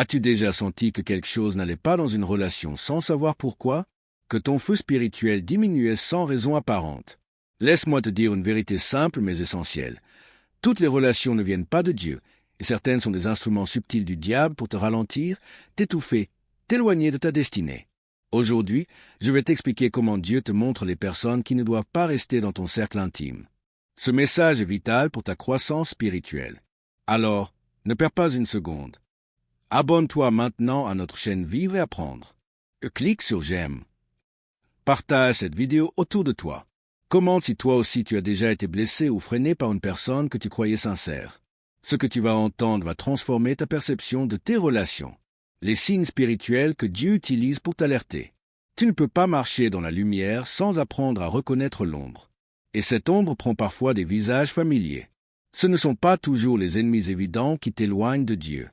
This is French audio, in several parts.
As-tu déjà senti que quelque chose n'allait pas dans une relation sans savoir pourquoi? Que ton feu spirituel diminuait sans raison apparente? Laisse-moi te dire une vérité simple mais essentielle. Toutes les relations ne viennent pas de Dieu, et certaines sont des instruments subtils du diable pour te ralentir, t'étouffer, t'éloigner de ta destinée. Aujourd'hui, je vais t'expliquer comment Dieu te montre les personnes qui ne doivent pas rester dans ton cercle intime. Ce message est vital pour ta croissance spirituelle. Alors, ne perds pas une seconde. Abonne-toi maintenant à notre chaîne Vivre et Apprendre. Clique sur j'aime. Partage cette vidéo autour de toi. Commente si toi aussi tu as déjà été blessé ou freiné par une personne que tu croyais sincère. Ce que tu vas entendre va transformer ta perception de tes relations. Les signes spirituels que Dieu utilise pour t'alerter. Tu ne peux pas marcher dans la lumière sans apprendre à reconnaître l'ombre. Et cette ombre prend parfois des visages familiers. Ce ne sont pas toujours les ennemis évidents qui t'éloignent de Dieu.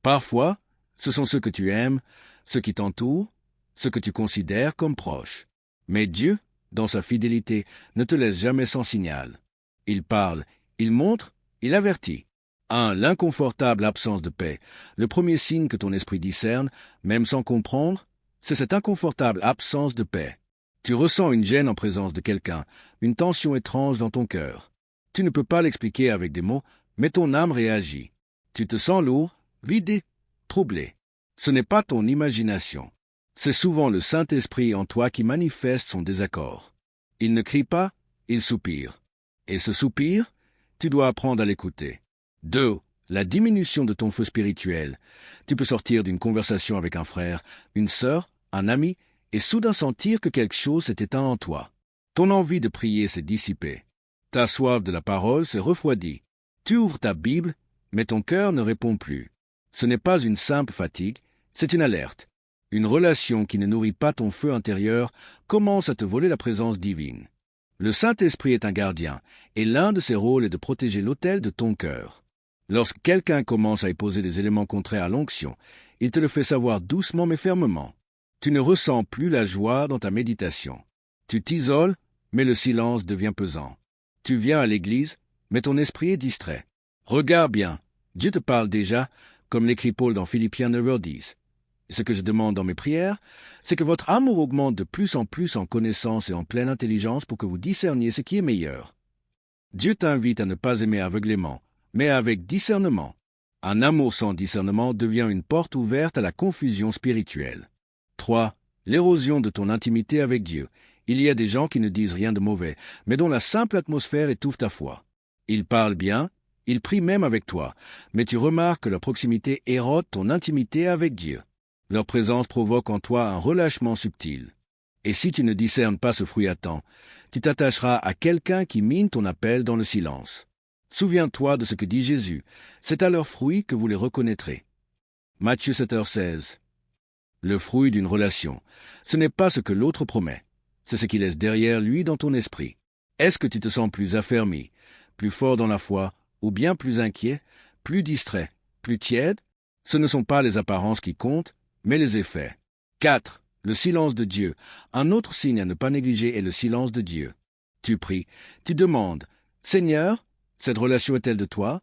Parfois, ce sont ceux que tu aimes, ceux qui t'entourent, ceux que tu considères comme proches. Mais Dieu, dans sa fidélité, ne te laisse jamais sans signal. Il parle, il montre, il avertit. 1. L'inconfortable absence de paix. Le premier signe que ton esprit discerne, même sans comprendre, c'est cette inconfortable absence de paix. Tu ressens une gêne en présence de quelqu'un, une tension étrange dans ton cœur. Tu ne peux pas l'expliquer avec des mots, mais ton âme réagit. Tu te sens lourd, vidé, troublé. Ce n'est pas ton imagination. C'est souvent le Saint-Esprit en toi qui manifeste son désaccord. Il ne crie pas, il soupire. Et ce soupir, tu dois apprendre à l'écouter. 2. La diminution de ton feu spirituel. Tu peux sortir d'une conversation avec un frère, une sœur, un ami, et soudain sentir que quelque chose s'est éteint en toi. Ton envie de prier s'est dissipée. Ta soif de la parole s'est refroidie. Tu ouvres ta Bible, mais ton cœur ne répond plus. Ce n'est pas une simple fatigue, c'est une alerte. Une relation qui ne nourrit pas ton feu intérieur commence à te voler la présence divine. Le Saint-Esprit est un gardien, et l'un de ses rôles est de protéger l'autel de ton cœur. Lorsque quelqu'un commence à y poser des éléments contraires à l'onction, il te le fait savoir doucement mais fermement. Tu ne ressens plus la joie dans ta méditation. Tu t'isoles, mais le silence devient pesant. Tu viens à l'église, mais ton esprit est distrait. Regarde bien, Dieu te parle déjà, comme l'écrit Paul dans Philippiens 9h10. Et ce que je demande dans mes prières, c'est que votre amour augmente de plus en connaissance et en pleine intelligence pour que vous discerniez ce qui est meilleur. Dieu t'invite à ne pas aimer aveuglément, mais avec discernement. Un amour sans discernement devient une porte ouverte à la confusion spirituelle. 3. L'érosion de ton intimité avec Dieu. Il y a des gens qui ne disent rien de mauvais, mais dont la simple atmosphère étouffe ta foi. Ils parlent bien, ils prient même avec toi, mais tu remarques que leur proximité érode ton intimité avec Dieu. Leur présence provoque en toi un relâchement subtil. Et si tu ne discernes pas ce fruit à temps, tu t'attacheras à quelqu'un qui mine ton appel dans le silence. Souviens-toi de ce que dit Jésus, c'est à leurs fruits que vous les reconnaîtrez. Matthieu 7h16. Le fruit d'une relation, ce n'est pas ce que l'autre promet, c'est ce qu'il laisse derrière lui dans ton esprit. Est-ce que tu te sens plus affermi, plus fort dans la foi, ou bien plus inquiet, plus distrait, plus tiède? Ce ne sont pas les apparences qui comptent, mais les effets. 4. Le silence de Dieu. Un autre signe à ne pas négliger est le silence de Dieu. Tu pries, tu demandes, « Seigneur, cette relation est-elle de toi ?»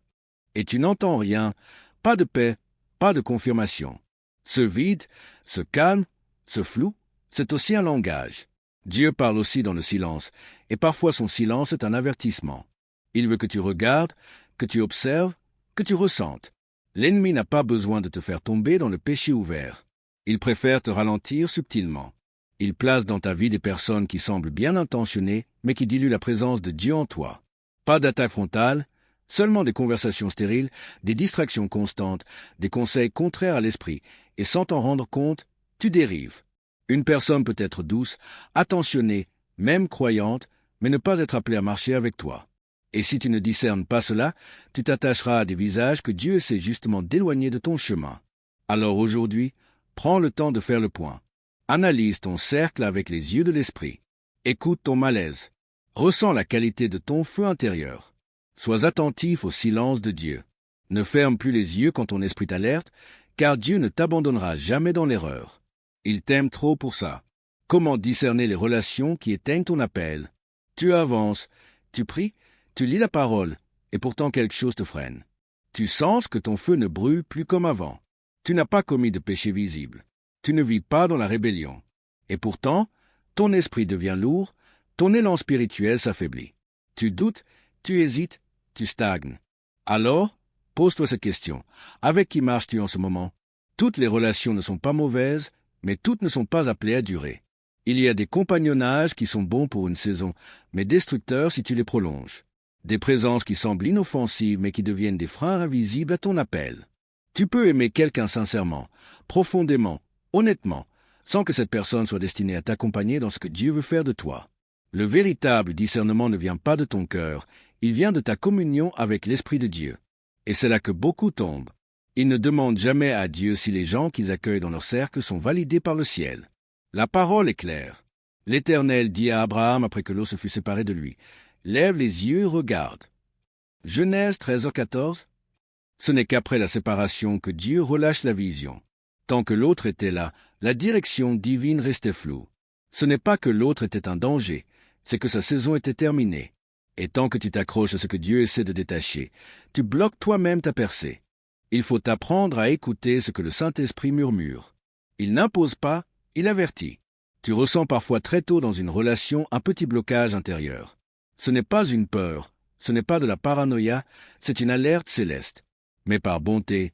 Et tu n'entends rien, pas de paix, pas de confirmation. Ce vide, ce calme, ce flou, c'est aussi un langage. Dieu parle aussi dans le silence, et parfois son silence est un avertissement. Il veut que tu regardes, que tu observes, que tu ressentes. L'ennemi n'a pas besoin de te faire tomber dans le péché ouvert. Il préfère te ralentir subtilement. Il place dans ta vie des personnes qui semblent bien intentionnées, mais qui diluent la présence de Dieu en toi. Pas d'attaque frontale, seulement des conversations stériles, des distractions constantes, des conseils contraires à l'esprit, et sans t'en rendre compte, tu dérives. Une personne peut être douce, attentionnée, même croyante, mais ne pas être appelée à marcher avec toi. Et si tu ne discernes pas cela, tu t'attacheras à des visages que Dieu essaie justement d'éloigner de ton chemin. Alors aujourd'hui, prends le temps de faire le point. Analyse ton cercle avec les yeux de l'esprit. Écoute ton malaise. Ressens la qualité de ton feu intérieur. Sois attentif au silence de Dieu. Ne ferme plus les yeux quand ton esprit t'alerte, car Dieu ne t'abandonnera jamais dans l'erreur. Il t'aime trop pour ça. Comment discerner les relations qui éteignent ton appel? Tu avances, tu pries, tu lis la parole, et pourtant quelque chose te freine. Tu sens que ton feu ne brûle plus comme avant. Tu n'as pas commis de péché visible. Tu ne vis pas dans la rébellion. Et pourtant, ton esprit devient lourd, ton élan spirituel s'affaiblit. Tu doutes, tu hésites, tu stagnes. Alors, pose-toi cette question. Avec qui marches-tu en ce moment? Toutes les relations ne sont pas mauvaises, mais toutes ne sont pas appelées à durer. Il y a des compagnonnages qui sont bons pour une saison, mais destructeurs si tu les prolonges. Des présences qui semblent inoffensives, mais qui deviennent des freins invisibles à ton appel. Tu peux aimer quelqu'un sincèrement, profondément, honnêtement, sans que cette personne soit destinée à t'accompagner dans ce que Dieu veut faire de toi. Le véritable discernement ne vient pas de ton cœur, il vient de ta communion avec l'Esprit de Dieu. Et c'est là que beaucoup tombent. Ils ne demandent jamais à Dieu si les gens qu'ils accueillent dans leur cercle sont validés par le ciel. La parole est claire. L'Éternel dit à Abraham après que Lot se fut séparé de lui, « Lève les yeux et regarde. » Genèse 13h14. Ce n'est qu'après la séparation que Dieu relâche la vision. Tant que l'autre était là, la direction divine restait floue. Ce n'est pas que l'autre était un danger, c'est que sa saison était terminée. Et tant que tu t'accroches à ce que Dieu essaie de détacher, tu bloques toi-même ta percée. Il faut apprendre à écouter ce que le Saint-Esprit murmure. Il n'impose pas, il avertit. Tu ressens parfois très tôt dans une relation un petit blocage intérieur. Ce n'est pas une peur, ce n'est pas de la paranoïa, c'est une alerte céleste. Mais par bonté,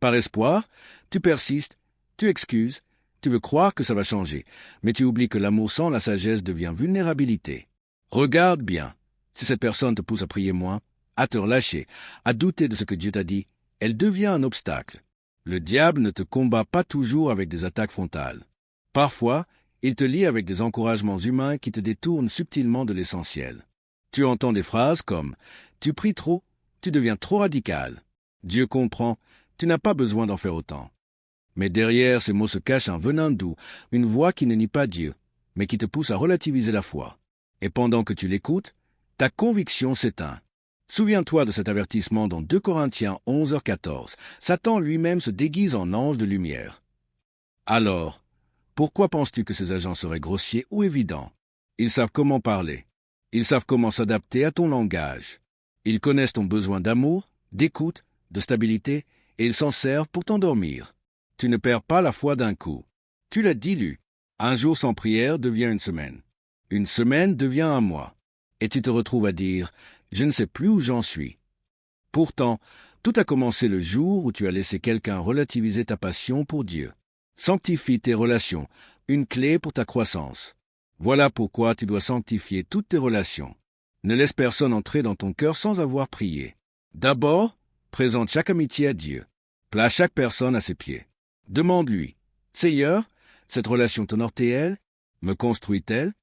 par espoir, tu persistes, tu excuses, tu veux croire que ça va changer, mais tu oublies que l'amour sans la sagesse devient vulnérabilité. Regarde bien, si cette personne te pousse à prier moins, à te relâcher, à douter de ce que Dieu t'a dit, elle devient un obstacle. Le diable ne te combat pas toujours avec des attaques frontales. Parfois, il te lie avec des encouragements humains qui te détournent subtilement de l'essentiel. Tu entends des phrases comme « Tu pries trop, tu deviens trop radical ». Dieu comprend, tu n'as pas besoin d'en faire autant. Mais derrière ces mots se cache un venin doux, une voix qui ne nie pas Dieu, mais qui te pousse à relativiser la foi. Et pendant que tu l'écoutes, ta conviction s'éteint. Souviens-toi de cet avertissement dans 2 Corinthiens 11h14. Satan lui-même se déguise en ange de lumière. Alors, pourquoi penses-tu que ces agents seraient grossiers ou évidents? Ils savent comment parler. Ils savent comment s'adapter à ton langage. Ils connaissent ton besoin d'amour, d'écoute, de stabilité, et ils s'en servent pour t'endormir. Tu ne perds pas la foi d'un coup. Tu la dilues. Un jour sans prière devient une semaine. Une semaine devient un mois. Et tu te retrouves à dire « Je ne sais plus où j'en suis ». Pourtant, tout a commencé le jour où tu as laissé quelqu'un relativiser ta passion pour Dieu. Sanctifie tes relations, une clé pour ta croissance. Voilà pourquoi tu dois sanctifier toutes tes relations. Ne laisse personne entrer dans ton cœur sans avoir prié. D'abord, présente chaque amitié à Dieu. Place chaque personne à ses pieds. Demande-lui, « Seigneur, cette relation t'honore-t-elle? Me construit-elle? »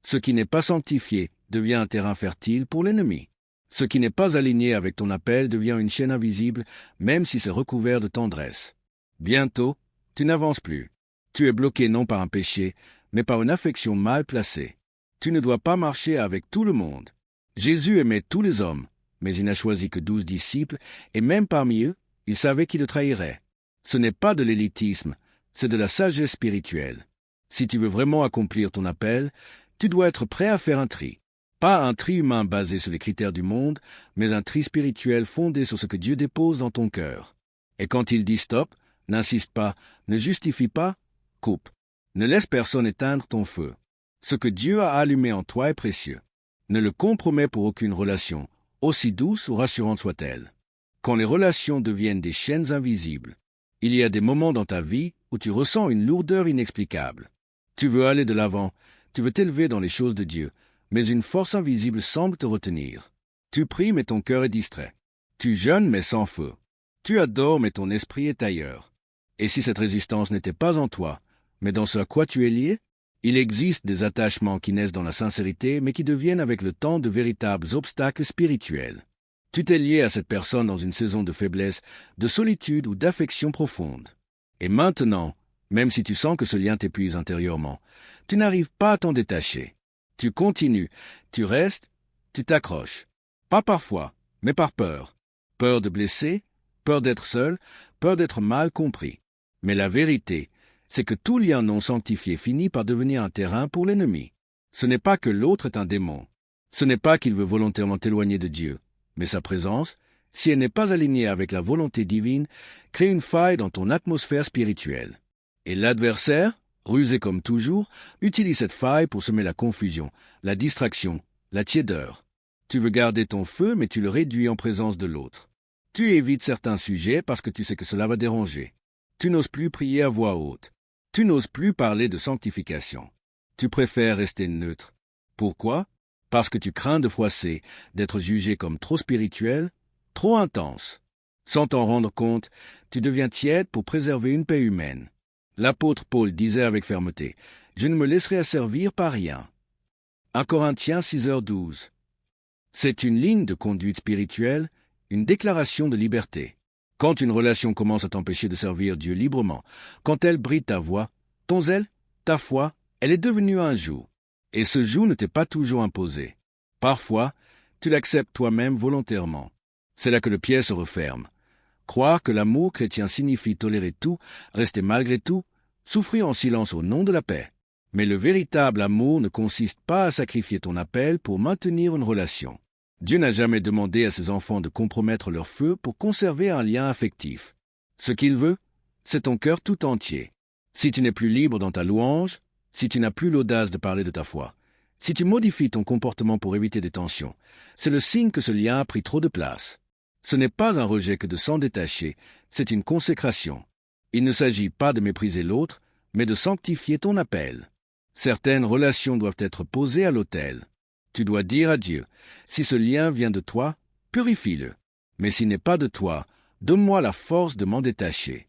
Ce qui n'est pas sanctifié devient un terrain fertile pour l'ennemi. Ce qui n'est pas aligné avec ton appel devient une chaîne invisible, même si c'est recouvert de tendresse. Bientôt, tu n'avances plus. Tu es bloqué non par un péché, mais par une affection mal placée. Tu ne dois pas marcher avec tout le monde. Jésus aimait tous les hommes, mais il n'a choisi que 12 disciples, et même parmi eux, il savait qui le trahirait. Ce n'est pas de l'élitisme, c'est de la sagesse spirituelle. Si tu veux vraiment accomplir ton appel, tu dois être prêt à faire un tri. Pas un tri humain basé sur les critères du monde, mais un tri spirituel fondé sur ce que Dieu dépose dans ton cœur. Et quand il dit stop, n'insiste pas, ne justifie pas, coupe. Ne laisse personne éteindre ton feu. Ce que Dieu a allumé en toi est précieux. Ne le compromets pour aucune relation, aussi douce ou rassurante soit-elle. Quand les relations deviennent des chaînes invisibles, il y a des moments dans ta vie où tu ressens une lourdeur inexplicable. Tu veux aller de l'avant, tu veux t'élever dans les choses de Dieu, mais une force invisible semble te retenir. Tu pries, mais ton cœur est distrait. Tu jeûnes, mais sans feu. Tu adores, mais ton esprit est ailleurs. Et si cette résistance n'était pas en toi, mais dans ce à quoi tu es lié? Il existe des attachements qui naissent dans la sincérité, mais qui deviennent avec le temps de véritables obstacles spirituels. Tu t'es lié à cette personne dans une saison de faiblesse, de solitude ou d'affection profonde. Et maintenant, même si tu sens que ce lien t'épuise intérieurement, tu n'arrives pas à t'en détacher. Tu continues, tu restes, tu t'accroches. Pas par foi, mais par peur. Peur de blesser, peur d'être seul, peur d'être mal compris. Mais la vérité, c'est que tout lien non sanctifié finit par devenir un terrain pour l'ennemi. Ce n'est pas que l'autre est un démon. Ce n'est pas qu'il veut volontairement t'éloigner de Dieu, mais sa présence, Si elle n'est pas alignée avec la volonté divine, crée une faille dans ton atmosphère spirituelle. Et l'adversaire, rusé comme toujours, utilise cette faille pour semer la confusion, la distraction, la tiédeur. Tu veux garder ton feu, mais tu le réduis en présence de l'autre. Tu évites certains sujets parce que tu sais que cela va déranger. Tu n'oses plus prier à voix haute. Tu n'oses plus parler de sanctification. Tu préfères rester neutre. Pourquoi? Parce que tu crains de froisser, d'être jugé comme trop spirituel, trop intense. Sans t'en rendre compte, tu deviens tiède pour préserver une paix humaine. L'apôtre Paul disait avec fermeté, « Je ne me laisserai asservir par rien. » 1 Corinthiens 6h12. C'est une ligne de conduite spirituelle, une déclaration de liberté. Quand une relation commence à t'empêcher de servir Dieu librement, quand elle bride ta voix, ton zèle, ta foi, elle est devenue un joug. Et ce joug ne t'est pas toujours imposé. Parfois, tu l'acceptes toi-même volontairement. C'est là que le piège se referme. Croire que l'amour chrétien signifie tolérer tout, rester malgré tout, souffrir en silence au nom de la paix. Mais le véritable amour ne consiste pas à sacrifier ton appel pour maintenir une relation. Dieu n'a jamais demandé à ses enfants de compromettre leur feu pour conserver un lien affectif. Ce qu'il veut, c'est ton cœur tout entier. Si tu n'es plus libre dans ta louange, si tu n'as plus l'audace de parler de ta foi, si tu modifies ton comportement pour éviter des tensions, c'est le signe que ce lien a pris trop de place. Ce n'est pas un rejet que de s'en détacher, c'est une consécration. Il ne s'agit pas de mépriser l'autre, mais de sanctifier ton appel. Certaines relations doivent être posées à l'autel. Tu dois dire à Dieu, si ce lien vient de toi, purifie-le. Mais s'il n'est pas de toi, donne-moi la force de m'en détacher.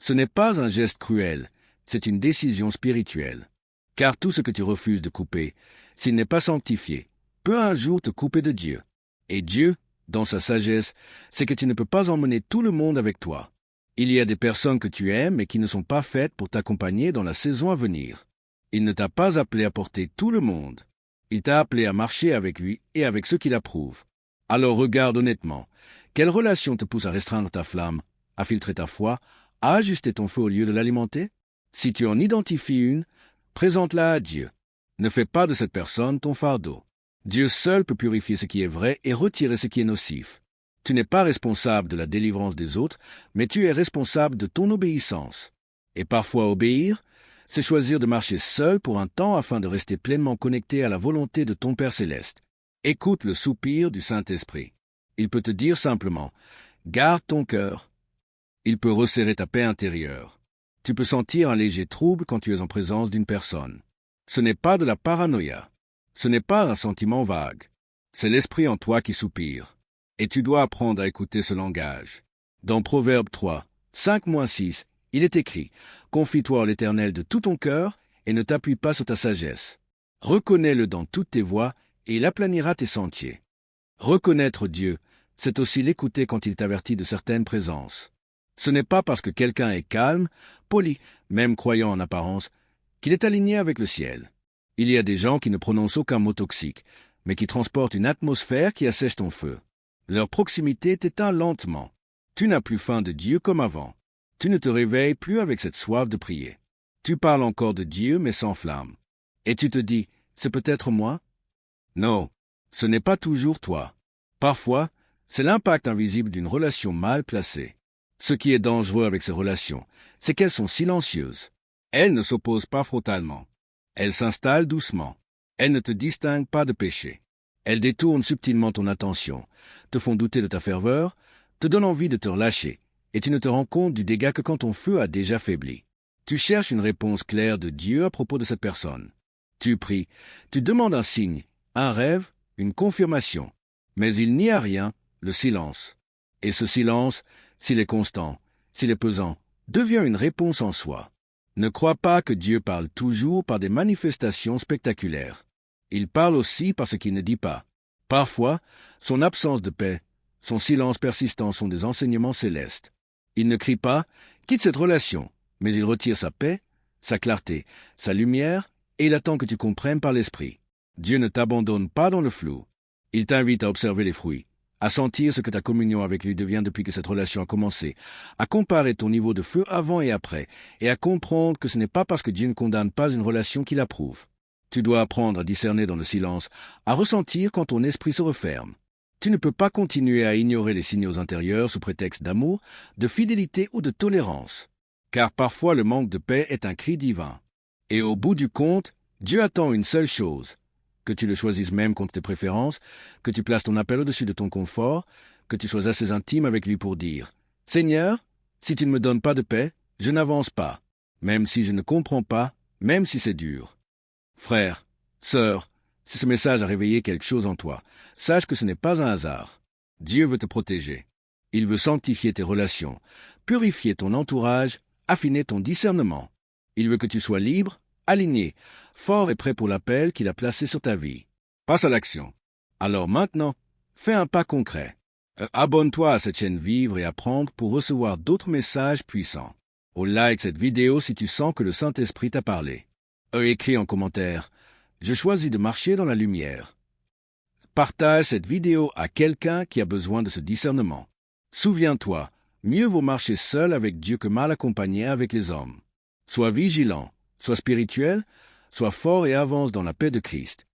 Ce n'est pas un geste cruel, c'est une décision spirituelle. Car tout ce que tu refuses de couper, s'il n'est pas sanctifié, peut un jour te couper de Dieu. Et Dieu, dans sa sagesse, c'est que tu ne peux pas emmener tout le monde avec toi. Il y a des personnes que tu aimes et qui ne sont pas faites pour t'accompagner dans la saison à venir. Il ne t'a pas appelé à porter tout le monde. Il t'a appelé à marcher avec lui et avec ceux qui l'approuvent. Alors regarde honnêtement, quelle relation te pousse à restreindre ta flamme, à filtrer ta foi, à ajuster ton feu au lieu de l'alimenter? Si tu en identifies une, présente-la à Dieu. Ne fais pas de cette personne ton fardeau. Dieu seul peut purifier ce qui est vrai et retirer ce qui est nocif. Tu n'es pas responsable de la délivrance des autres, mais tu es responsable de ton obéissance. Et parfois obéir, c'est choisir de marcher seul pour un temps afin de rester pleinement connecté à la volonté de ton Père céleste. Écoute le soupir du Saint-Esprit. Il peut te dire simplement, garde ton cœur. Il peut resserrer ta paix intérieure. Tu peux sentir un léger trouble quand tu es en présence d'une personne. Ce n'est pas de la paranoïa. Ce n'est pas un sentiment vague. C'est l'esprit en toi qui soupire. Et tu dois apprendre à écouter ce langage. Dans Proverbe 3, 5-6, il est écrit « Confie-toi à l'Éternel de tout ton cœur et ne t'appuie pas sur ta sagesse. Reconnais-le dans toutes tes voies et il aplanira tes sentiers. » Reconnaître Dieu, c'est aussi l'écouter quand il t'avertit de certaines présences. Ce n'est pas parce que quelqu'un est calme, poli, même croyant en apparence, qu'il est aligné avec le ciel. Il y a des gens qui ne prononcent aucun mot toxique, mais qui transportent une atmosphère qui assèche ton feu. Leur proximité t'éteint lentement. Tu n'as plus faim de Dieu comme avant. Tu ne te réveilles plus avec cette soif de prier. Tu parles encore de Dieu, mais sans flamme. Et tu te dis, c'est peut-être moi? Non, ce n'est pas toujours toi. Parfois, c'est l'impact invisible d'une relation mal placée. Ce qui est dangereux avec ces relations, c'est qu'elles sont silencieuses. Elles ne s'opposent pas frontalement. Elles s'installent doucement. Elles ne te distinguent pas de péché. Elles détournent subtilement ton attention, te font douter de ta ferveur, te donnent envie de te relâcher, et tu ne te rends compte du dégât que quand ton feu a déjà faibli. Tu cherches une réponse claire de Dieu à propos de cette personne. Tu pries, tu demandes un signe, un rêve, une confirmation. Mais il n'y a rien, le silence. Et ce silence, s'il est constant, s'il est pesant, devient une réponse en soi. Ne crois pas que Dieu parle toujours par des manifestations spectaculaires. Il parle aussi par ce qu'il ne dit pas. Parfois, son absence de paix, son silence persistant sont des enseignements célestes. Il ne crie pas « quitte cette relation », mais il retire sa paix, sa clarté, sa lumière, et il attend que tu comprennes par l'esprit. Dieu ne t'abandonne pas dans le flou. Il t'invite à observer les fruits, à sentir ce que ta communion avec lui devient depuis que cette relation a commencé, à comparer ton niveau de feu avant et après, et à comprendre que ce n'est pas parce que Dieu ne condamne pas une relation qu'il approuve. Tu dois apprendre à discerner dans le silence, à ressentir quand ton esprit se referme. Tu ne peux pas continuer à ignorer les signaux intérieurs sous prétexte d'amour, de fidélité ou de tolérance. Car parfois le manque de paix est un cri divin. Et au bout du compte, Dieu attend une seule chose. Que tu le choisisses même contre tes préférences, que tu places ton appel au-dessus de ton confort, que tu sois assez intime avec lui pour dire « Seigneur, si tu ne me donnes pas de paix, je n'avance pas, même si je ne comprends pas, même si c'est dur. » Frère, sœur, si ce message a réveillé quelque chose en toi, sache que ce n'est pas un hasard. Dieu veut te protéger. Il veut sanctifier tes relations, purifier ton entourage, affiner ton discernement. Il veut que tu sois libre, aligné, fort et prêt pour l'appel qu'il a placé sur ta vie. Passe à l'action. Alors maintenant, fais un pas concret. Abonne-toi à cette chaîne Vivre et Apprendre pour recevoir d'autres messages puissants. Ou like cette vidéo si tu sens que le Saint-Esprit t'a parlé. Écris en commentaire « Je choisis de marcher dans la lumière ». Partage cette vidéo à quelqu'un qui a besoin de ce discernement. Souviens-toi, mieux vaut marcher seul avec Dieu que mal accompagné avec les hommes. Sois vigilant, sois spirituel, sois fort et avance dans la paix de Christ.